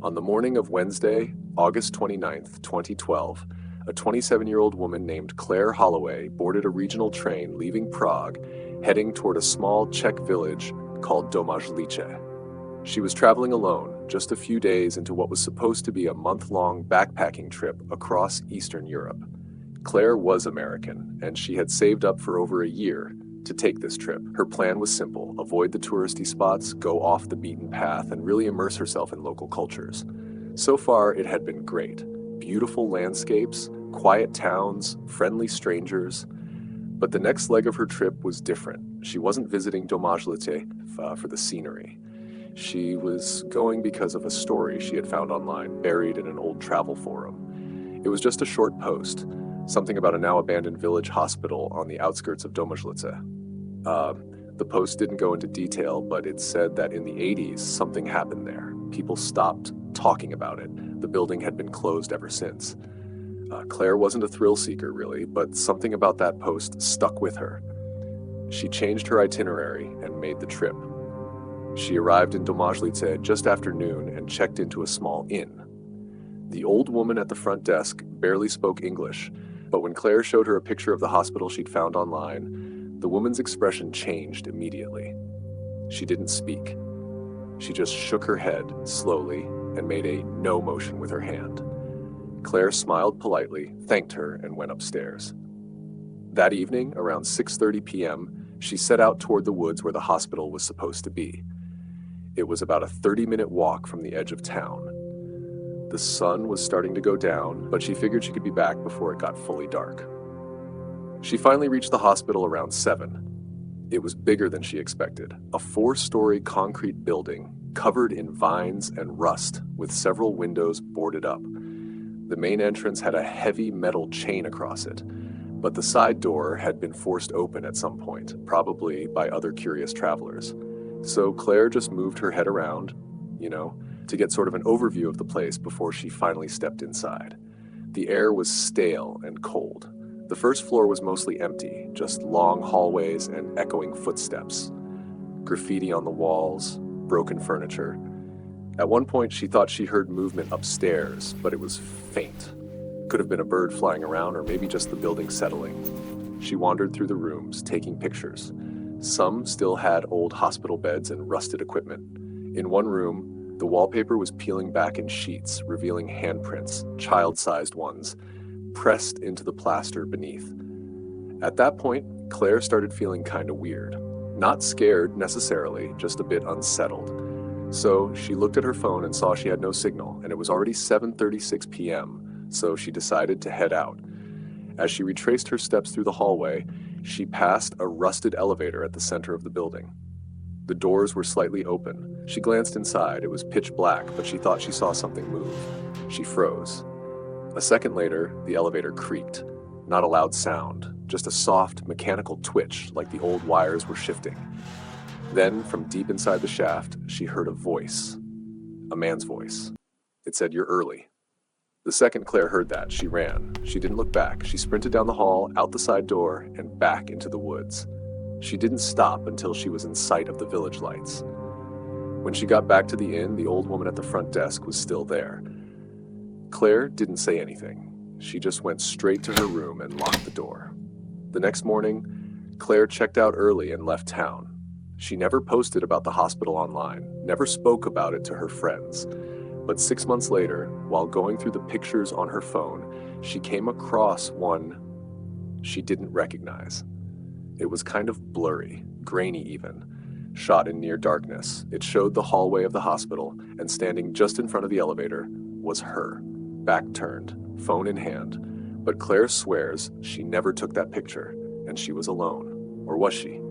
On the morning of Wednesday, August 29th, 2012, a 27-year-old woman named Claire Holloway boarded a regional train leaving Prague, heading toward a small Czech village called Domažlice. She was traveling alone, just a few days into what was supposed to be a month-long backpacking trip across Eastern Europe. Claire was American, and she had saved up for over a year to take this trip. Her plan was simple: avoid the touristy spots, go off the beaten path, and really immerse herself in local cultures. So far, it had been great. Beautiful landscapes, quiet towns, friendly strangers. But the next leg of her trip was different. She wasn't visiting Domažlice for the scenery. She was going because of a story she had found online, buried in an old travel forum. It was just a short post, something about a now abandoned village hospital on the outskirts of Domažlice. The post didn't go into detail, but it said that in the 80s, something happened there. People stopped talking about it. The building had been closed ever since. Claire wasn't a thrill seeker, really, but something about that post stuck with her. She changed her itinerary and made the trip. She arrived in Domažlice just after noon and checked into a small inn. The old woman at the front desk barely spoke English, but when Claire showed her a picture of the hospital she'd found online, the woman's expression changed immediately. She didn't speak. She just shook her head slowly and made a no motion with her hand. Claire smiled politely, thanked her, and went upstairs. That evening, around 6:30 p.m., she set out toward the woods where the hospital was supposed to be. It was about a 30-minute walk from the edge of town. The sun was starting to go down, but she figured she could be back before it got fully dark. She finally reached the hospital around 7. It was bigger than she expected, a 4-story concrete building covered in vines and rust with several windows boarded up. The main entrance had a heavy metal chain across it, but the side door had been forced open at some point, probably by other curious travelers. So Claire just moved her head around, to get sort of an overview of the place before she finally stepped inside. The air was stale and cold. The first floor was mostly empty, just long hallways and echoing footsteps. Graffiti on the walls, broken furniture. At one point, she thought she heard movement upstairs, but it was faint. Could have been a bird flying around or maybe just the building settling. She wandered through the rooms, taking pictures. Some still had old hospital beds and rusted equipment. In one room, the wallpaper was peeling back in sheets, revealing handprints, child-sized ones, pressed into the plaster beneath. At that point, Claire started feeling kind of weird. Not scared necessarily, just a bit unsettled. So she looked at her phone and saw she had no signal, and it was already 7:36 p.m., so she decided to head out. As she retraced her steps through the hallway, she passed a rusted elevator at the center of the building. The doors were slightly open. She glanced inside. It was pitch black, but she thought she saw something move. She froze. A second later, the elevator creaked. Not a loud sound, just a soft, mechanical twitch like the old wires were shifting. Then, from deep inside the shaft, she heard a voice. A man's voice. It said, "You're early." The second Claire heard that, she ran. She didn't look back. She sprinted down the hall, out the side door, and back into the woods. She didn't stop until she was in sight of the village lights. When she got back to the inn, the old woman at the front desk was still there. Claire didn't say anything. She just went straight to her room and locked the door. The next morning, Claire checked out early and left town. She never posted about the hospital online, never spoke about it to her friends. But 6 months later, while going through the pictures on her phone, she came across one she didn't recognize. It was kind of blurry, grainy even, shot in near darkness. It showed the hallway of the hospital, and standing just in front of the elevator was her, back turned, phone in hand. But Claire swears she never took that picture, and she was alone. Or was she?